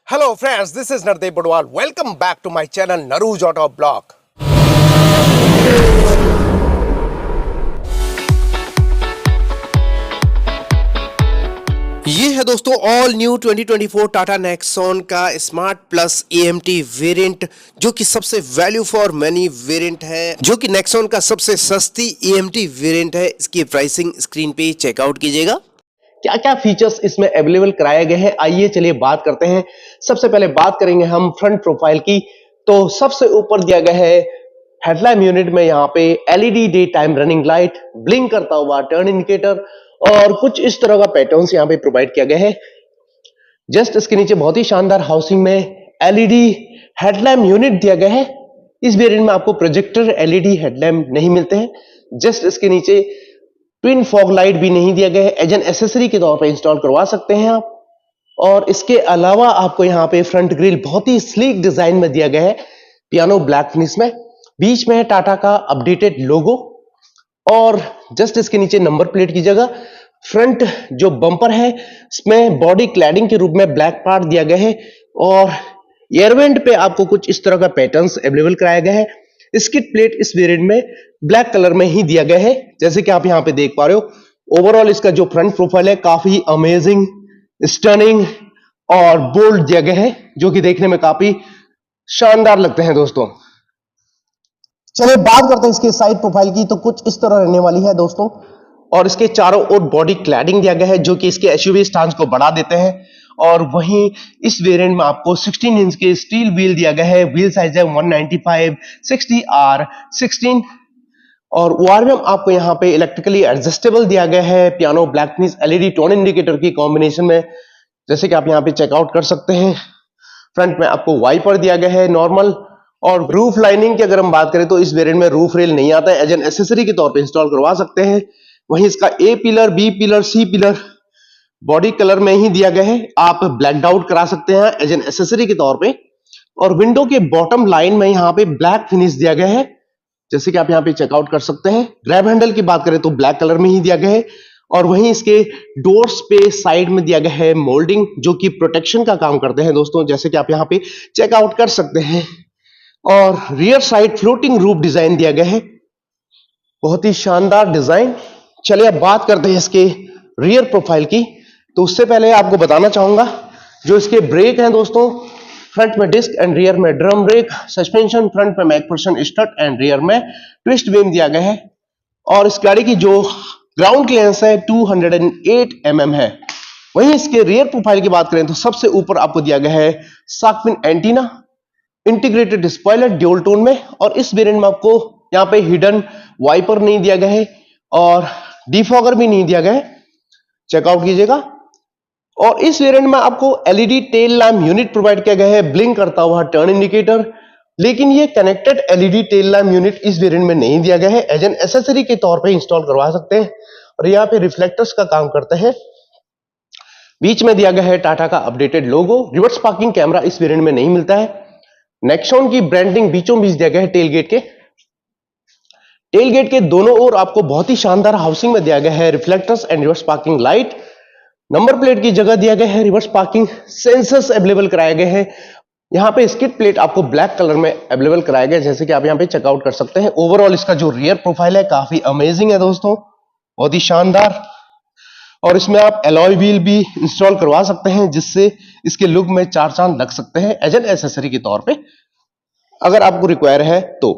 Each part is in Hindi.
Hello friends, this is Nardeep Budwal. Welcome back to my channel Naruj Auto Blog. ये है दोस्तों ऑल न्यू 2024 टाटा नेक्सॉन का स्मार्ट प्लस AMT वेरिएंट, जो कि सबसे वैल्यू फॉर मनी वेरिएंट है, जो कि नेक्सॉन का सबसे सस्ती AMT वेरिएंट है। इसकी प्राइसिंग स्क्रीन पे चेकआउट कीजिएगा। क्या क्या फीचर्स इसमें अवेलेबल कराए गए हैं, आइए चलिए बात करते हैं। सबसे पहले बात करेंगे हम फ्रंट प्रोफाइल की। तो सबसे ऊपर दिया गया है हेडलैम्प यूनिट में यहाँ पे LED day time running light, blink करता हुआ टर्न इंडिकेटर और कुछ इस तरह का पैटर्न्स यहाँ पे प्रोवाइड किया गया है। जस्ट इसके नीचे बहुत ही शानदार हाउसिंग में LED हेडलैम्प यूनिट दिया गया है। इस वेरिएंट में आपको प्रोजेक्टर LED हेडलैम्प नहीं मिलते हैं। जस्ट इसके नीचे ट्विन फॉग लाइट भी नहीं दिया गया है, एज एन एसेसरी के तौर पे इंस्टॉल करवा सकते हैं आप। और इसके अलावा आपको यहाँ पे फ्रंट ग्रिल बहुत ही स्लीक डिजाइन में दिया गया है, पियानो ब्लैक फिनिश में। बीच में है टाटा का अपडेटेड लोगो और जस्ट इसके नीचे नंबर प्लेट की जगह फ्रंट जो बम्पर है इसमें बॉडी क्लैडिंग के रूप में ब्लैक पार्ट दिया गया है। और एयरवेंट पे आपको कुछ इस तरह का पैटर्न्स अवेलेबल कराया गया है। स्किड प्लेट इस वेरिएंट में ब्लैक कलर में ही दिया गया है, जैसे कि आप यहां पे देख पा रहे हो। ओवरऑल इसका जो फ्रंट प्रोफाइल है काफी अमेजिंग, स्टनिंग और बोल्ड दिया गया है, जो कि देखने में काफी शानदार लगते हैं दोस्तों। चलिए बात करते हैं इसके साइड प्रोफाइल की। तो कुछ इस तरह रहने वाली है दोस्तों। और इसके चारों ओर बॉडी क्लैडिंग दिया गया है, जो कि इसके एसयूवी स्टांस को बढ़ा देते हैं। और वहीं इस वेरिएंट में आपको 16 इंच के स्टील व्हील दिया गया है। व्हील साइज है 195 60R 16। और ORVM आपको यहाँ पे इलेक्ट्रिकली एडजस्टेबल दिया गया है, piano black finish LED tone indicator की कॉम्बिनेशन में, जैसे कि आप यहाँ पे चेकआउट कर सकते हैं। फ्रंट में आपको वाइपर दिया गया है नॉर्मल। और रूफ लाइनिंग की अगर हम बात करें तो इस वेरिएंट में रूफ रेल नहीं आता है, एज एन एसेसरी के तौर पे इंस्टॉल करवा सकते हैं। वहीं इसका A pillar, B pillar, C pillar body colour में ही दिया गया है, आप ब्लैक्ड आउट करा सकते हैं एज एन एसेसरी के तौर पे। और विंडो के बॉटम लाइन में यहाँ पे ब्लैक फिनिश दिया गया है, जैसे कि आप यहाँ पे चेकआउट कर सकते हैं। ग्रैब हैंडल की बात करें तो ब्लैक कलर में ही दिया गया है। और वहीं इसके डोर्स पे साइड में दिया गया है मोल्डिंग, जो कि प्रोटेक्शन का काम करते हैं दोस्तों, जैसे कि आप यहाँ पे चेकआउट कर सकते हैं। और rear side floating roof design दिया गया है, बहुत ही शानदार डिजाइन। चलिए अब बात करते हैं इसके रियर प्रोफाइल की। तो उससे पहले आपको बताना चाहूंगा जो इसके ब्रेक हैं दोस्तों, फ्रंट में डिस्क एंड रियर में ड्रम ब्रेक, सस्पेंशन फ्रंट में मैकफर्सन स्ट्रट एंड रियर में ट्विस्ट बीम दिया गया है। और इस गाड़ी की जो ग्राउंड क्लियरेंस है 208 mm है। वहीं इसके रियर प्रोफाइल की बात करें तो सबसे ऊपर आपको दिया गया है shark fin antenna, integrated spoiler dual tone में। और इस वेरिएंट में आपको यहाँ पे हिडन वाइपर नहीं दिया गया है और डिफॉगर भी नहीं दिया गया है, चेकआउट कीजिएगा। और इस वेरिएंट में आपको LED tail lamp unit provide किया गया है, ब्लिंक करता हुआ टर्न इंडिकेटर। लेकिन ये connected LED tail lamp unit इस वेरिएंट में नहीं दिया गया है, एज एन एसेसरी के तौर पे इंस्टॉल करवा सकते हैं। और यहाँ पे रिफ्लेक्टर्स का काम करते हैं। बीच में दिया गया है टाटा का अपडेटेड लोगो। रिवर्स पार्किंग कैमरा इस वेरिएंट में नहीं मिलता है। नेक्सॉन की ब्रांडिंग बीचों बीच दिया गया है टेलगेट के। टेलगेट के दोनों ओर आपको बहुत ही शानदार हाउसिंग में दिया गया है reflectors and reverse parking light. Number plate की जगह दिया गया है रिवर्स पार्किंग सेंसर्स अवेलेबल कराए गए हैं। यहाँ पे स्किड प्लेट आपको ब्लैक कलर में अवेलेबल कराया गया, जैसे कि आप यहाँ पे चेकआउट कर सकते हैं। ओवरऑल इसका जो रियर प्रोफाइल है काफी अमेजिंग है दोस्तों, बहुत ही शानदार। और इसमें आप अलॉय व्हील भी इंस्टॉल करवा सकते हैं, जिससे इसके लुक में चार चांद लग सकते हैं एज एन एसेसरी के तौर पे, अगर आपको रिक्वायर है तो।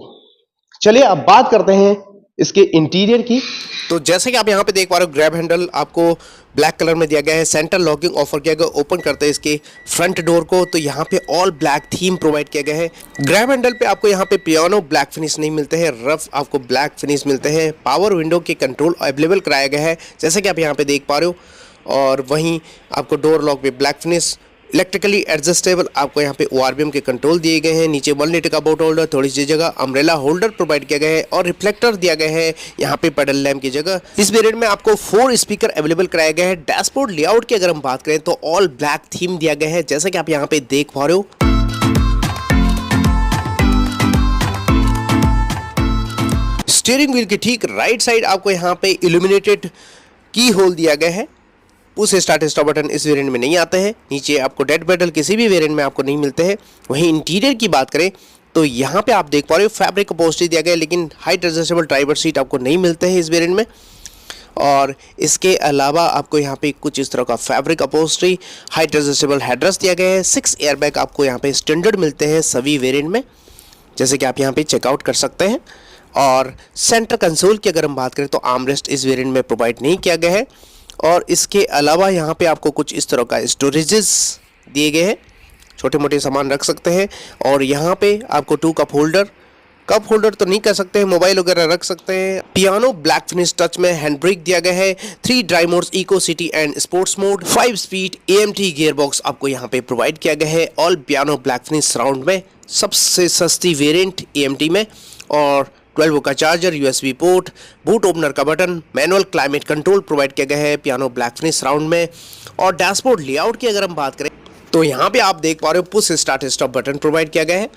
चलिए अब बात करते हैं इसके इंटीरियर की। तो जैसे कि आप यहाँ पे देख पा रहे हो, ग्रैब हैंडल आपको ब्लैक कलर में दिया गया है, सेंटर लॉकिंग ऑफर किया गया। ओपन करते हैं इसके फ्रंट डोर को तो यहाँ पे ऑल ब्लैक थीम प्रोवाइड किया गया है। ग्रैब हैंडल पे आपको यहाँ पे पियानो ब्लैक फिनिश नहीं मिलते हैं, रफ आपको ब्लैक फिनिश मिलते हैं। पावर विंडो के कंट्रोल अवेलेबल कराया गया है, जैसे कि आप यहाँ पे देख पा रहे हो। और वहीं आपको डोर लॉक पे ब्लैक फिनिश, इलेक्ट्रिकली एडजस्टेबल आपको यहाँ पे ORVM के कंट्रोल दिए गए हैं। नीचे 1 लीटर का बोट होल्डर, थोड़ी सी जगह अम्ब्रेला होल्डर प्रोवाइड किया गया है। और रिफ्लेक्टर दिया गया है यहाँ पे पेडल लैम्प की जगह। इस वेरिएंट में आपको 4 स्पीकर अवेलेबल कराया गया है। डैशबोर्ड लेआउट की अगर हम बात करें तो ऑल ब्लैक थीम दिया गया है, जैसे कि आप यहाँ पे देख पा रहे हो। स्टीयरिंग व्हील की ठीक राइट साइड आपको यहाँ पे इल्यूमिनेटेड की होल दिया गया है। पुश स्टार्ट स्टॉप बटन इस वेरिएंट में नहीं आते हैं। नीचे आपको डेड पैडल किसी भी वेरिएंट में आपको नहीं मिलते हैं। वहीं इंटीरियर की बात करें तो यहाँ पे आप देख पा रहे हो फैब्रिक अपहोल्स्ट्री दिया गया है, लेकिन हाइट एडजस्टेबल ड्राइवर सीट आपको नहीं मिलते हैं इस वेरिएंट में। और इसके अलावा आपको यहाँ पे कुछ इस तरह का fabric upholstery, height adjustable headrest दिया गया है। 6 एयरबैग आपको यहाँ पे स्टैंडर्ड मिलते हैं सभी वेरिएंट में, जैसे कि आप यहाँ पे चेकआउट कर सकते हैं। और सेंटर कंसोल की अगर हम बात करें तो आर्मरेस्ट इस वेरिएंट में प्रोवाइड नहीं किया गया है। और इसके अलावा यहाँ पे आपको कुछ इस तरह का स्टोरेजेस दिए गए हैं, छोटे मोटे सामान रख सकते हैं। और यहाँ पे आपको 2 कप होल्डर तो नहीं कर सकते हैं, मोबाइल वगैरह रख सकते हैं। पियानो ब्लैक फिनिश टच में हैंड ब्रेक दिया गया है। 3 drive modes, eco, city and sports mode. 5 speed AMT gear box आपको यहाँ पे प्रोवाइड किया गया है। All piano black finish surround में सबसे सस्ती वेरिएंट AMT में। और 12 का charger, USB port, boot opener का button, manual climate control provide किया गया है पियानो ब्लैक फिनिश राउंड में। और डैशबोर्ड लेआउट की अगर हम बात करें तो यहाँ पे आप देख पा रहे हो push start stop button provide किया गया है।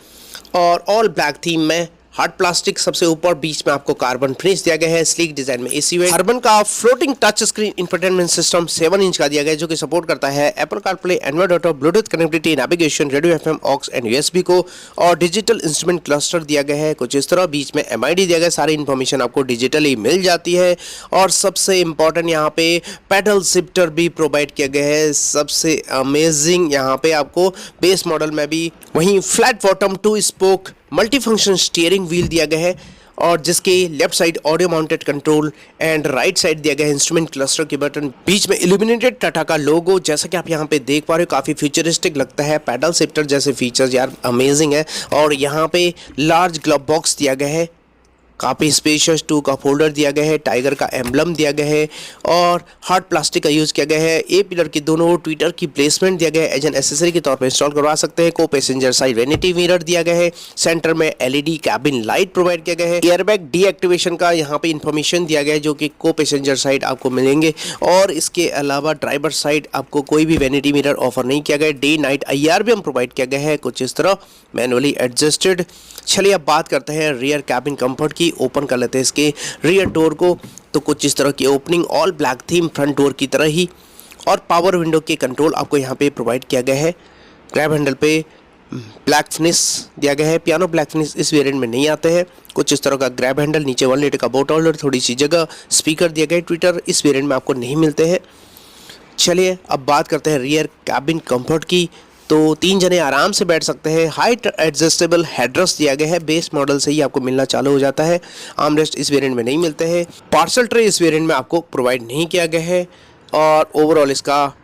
और ऑल ब्लैक थीम में हार्ड प्लास्टिक सबसे ऊपर, बीच में आपको कार्बन फिनिश दिया गया है। स्लीक डिजाइन में AC वेंट। कार्बन का floating touch screen infotainment system 7 inch का दिया गया है, जो कि सपोर्ट करता है Apple CarPlay, Android auto, Bluetooth connectivity, navigation, radio FM, aux and USB को। और डिजिटल इंस्ट्रूमेंट क्लस्टर दिया गया है कुछ इस तरह, बीच में MID दिया गया है। सारी इन्फॉर्मेशन आपको डिजिटली मिल जाती है। और सबसे इंपॉर्टेंट यहाँ पे पैडल शिफ्टर भी प्रोवाइड किया गया है, सबसे अमेजिंग यहाँ पे आपको बेस मॉडल में भी। वहीं flat bottom 2 spoke multi function steering wheel दिया गया है, और जिसके left side audio mounted control and right side दिया गया है इंस्ट्रूमेंट क्लस्टर के बटन। बीच में इल्यूमिनेटेड टाटा का लोगो, जैसा कि आप यहाँ पे देख पा रहे हो, काफ़ी फ्यूचरिस्टिक लगता है। पैडल शिफ्टर जैसे फीचर्स यार अमेजिंग है। और यहाँ पे लार्ज ग्लव बॉक्स दिया गया है, काफ़ी स्पेशियस 2 कप होल्डर दिया गया है, टाइगर का एम्बलम दिया गया है। और हार्ड प्लास्टिक का यूज़ किया गया है। A पिलर की दोनों ट्विटर की प्लेसमेंट दिया गया है, एज एन एसेसरी के तौर पर इंस्टॉल करवा सकते हैं। को पैसेंजर साइड वेनिटी मिरर दिया गया है। सेंटर में LED कैबिन लाइट प्रोवाइड किया गया है। एयरबैग डीएक्टिवेशन का यहाँ पे इन्फॉर्मेशन दिया गया है, जो कि को पैसेंजर साइड आपको मिलेंगे। और इसके अलावा ड्राइवर साइड आपको कोई भी वेनिटी मिरर ऑफर नहीं किया गया है। डे नाइट IR भी हम प्रोवाइड किया गया है कुछ इस तरह, मैनुअली एडजस्टेड। चलिए अब बात करते हैं रियर कैबिन कंफर्ट की। ओपन कर लेते हैं इसके रियर डोर को, तो कुछ इस तरह की opening, all black theme front door की तरह ही। और पावर विंडो के कंट्रोल आपको यहाँ पे प्रोवाइड किया गया है। ग्रैब हैंडल पे ब्लैक फिनिश दिया गया है। पियानो ब्लैक फिनिश इस वेरिएंट में नहीं आते हैं। कुछ इस तरह का ग्रैब हैंडल, नीचे 1 लीटर का बोट होल्डर, थोड़ी सी जगह, स्पीकर दिया गया है। ट्विटर इस वेरिएंट में आपको नहीं मिलते हैं। चलिए अब बात करते हैं रियर कैबिन कंफर्ट की। तो 3 जने आराम से बैठ सकते हैं। हाइट एडजस्टेबल हेडरेस्ट दिया गया है, बेस मॉडल से ही आपको मिलना चालू हो जाता है। आर्मरेस्ट इस वेरिएंट में नहीं मिलते हैं। पार्सल ट्रे इस वेरिएंट में आपको प्रोवाइड नहीं किया गया है। और ओवरऑल इसका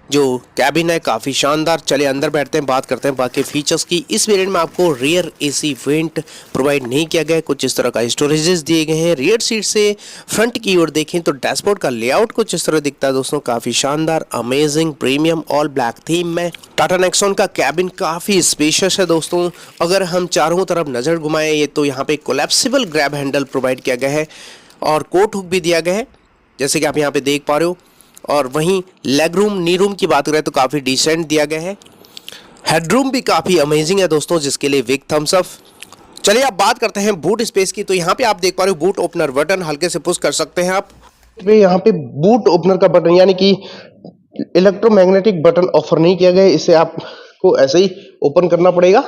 जो कैबिन है काफ़ी शानदार। चलिए अंदर बैठते हैं, बात करते हैं बाकी फीचर्स की। इस वेरिएंट में आपको रियर AC वेंट प्रोवाइड नहीं किया गया है। कुछ इस तरह का स्टोरेजेस दिए गए हैं। रियर सीट से फ्रंट की ओर देखें तो डैशबोर्ड का लेआउट कुछ इस तरह दिखता है दोस्तों, काफ़ी शानदार, amazing, premium, all black theme में। टाटा नेक्सॉन का कैबिन काफ़ी स्पेशियस है दोस्तों। अगर हम चारों तरफ नज़र घुमाएं ये तो यहाँ पे कोलैप्सिबल ग्रैब हैंडल प्रोवाइड किया गया है। और कोट हुक भी दिया गया है, जैसे कि आप यहाँ पे देख पा रहे हो। और वहीं लेग रूम, नी रूम की बात करें तो काफ़ी डिसेंट दिया गया है। हेडरूम भी काफ़ी अमेजिंग है दोस्तों, जिसके लिए बिग थम्स अप। चलिए अब बात करते हैं बूट स्पेस की। तो यहाँ पे आप देख पा रहे हो बूट ओपनर बटन, हल्के से पुश कर सकते हैं आप। यहाँ पे बूट ओपनर का बटन, यानी कि इलेक्ट्रोमैग्नेटिक बटन ऑफर नहीं किया गया है, इसे आपको ऐसे ही ओपन करना पड़ेगा।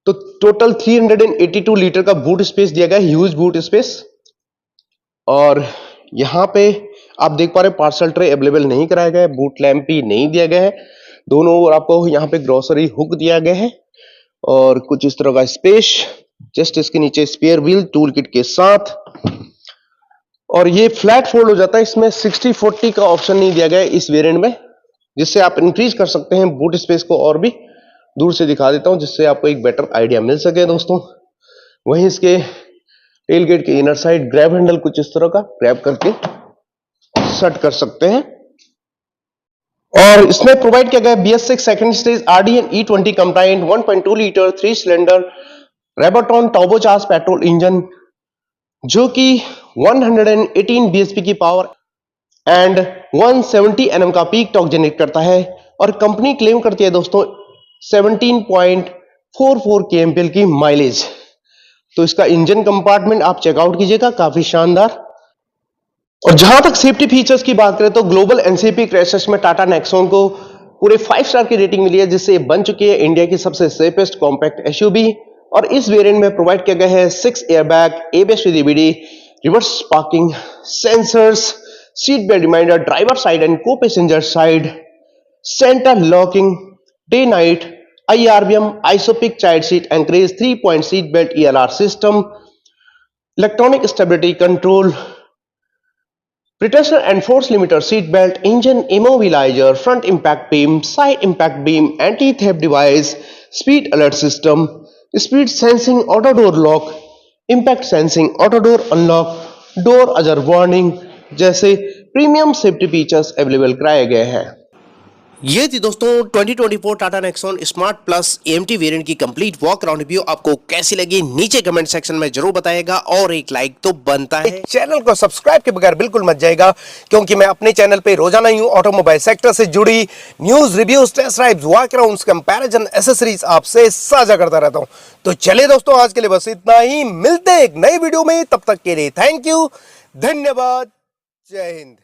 तो टोटल 382 लीटर का बूट स्पेस दिया गया है, ह्यूज बूट स्पेस। और यहाँ पे आप देख पा रहे हैं पार्सल ट्रे अवेलेबल नहीं कराया गया है, बूट लैंप भी नहीं दिया गया है। दोनों ओर आपको यहाँ पे ग्रोसरी हुक दिया गया है। और कुछ इस तरह का स्पेस, जस्ट इसके नीचे स्पेयर व्हील टूल किट के साथ। और ये फ्लैट फोल्ड हो जाता है, इसमें 60-40 का ऑप्शन नहीं दिया गया है इस वेरिएंट में, जिससे आप इंक्रीज कर सकते हैं बूट स्पेस को। और भी दूर से दिखा देता हूं जिससे आपको एक बेटर आइडिया मिल सके दोस्तों। वहीं इसके टेल गेट के इनर साइड ग्रैब हैंडल कुछ इस तरह का ग्रैब करके सेट कर सकते हैं। और इसमें प्रोवाइड किया गया BS6 second stage RDN E20 compliant 1.2 litre 3 cylinder Revotron turbocharge petrol engine, जो कि 118 bhp की पावर एंड 170 Nm का पीक टॉर्क जनरेट करता है। और कंपनी क्लेम करती है दोस्तों 17.44 kmpl की माइलेज। तो इसका इंजन कंपार्टमेंट आप चेकआउट कीजिएगा, काफी शानदार। और जहां तक सेफ्टी फीचर्स की बात करें तो ग्लोबल एनसीपी क्रैशेस में टाटा नेक्सॉन को पूरे 5 स्टार की रेटिंग मिली है, जिससे ये बन चुकी है इंडिया की सबसे सेफेस्ट कॉम्पैक्ट एसयूवी। और इस वेरिएंट में प्रोवाइड किया गया है 6 airbag, ABS with EBD, reverse parking sensors, seat belt reminder, driver side and को passenger side, centre locking, day night, IRBM, isofix child seat anchorage, 3-point seat belt ELR system, electronic stability control, Pretensor and force limiter seat belt, engine immobilizer, front impact beam, side impact beam, anti-theft device, speed alert system, speed sensing auto door lock, impact sensing auto door unlock, door अजर वार्निंग जैसे प्रीमियम सेफ्टी फीचर्स अवेलेबल कराए गए हैं। ये थी दोस्तों 2024 Tata Nexon smart plus AMT variant की कंप्लीट वॉक अराउंड रिव्यू। आपको कैसी लगी नीचे कमेंट सेक्शन में जरूर बताएगा और एक लाइक तो बनता है। चैनल को सब्सक्राइब के बगैर बिल्कुल मत जाएगा, क्योंकि मैं अपने चैनल पे रोजाना ही ऑटोमोबाइल सेक्टर से जुड़ी news, reviews, test drives, walk arounds, comparison, accessories आपसे साझा करता रहता हूं। तो चलिए दोस्तों, आज के लिए बस इतना ही। मिलते हैं एक नई वीडियो में, तब तक के लिए थैंक यू, धन्यवाद, जय हिंद।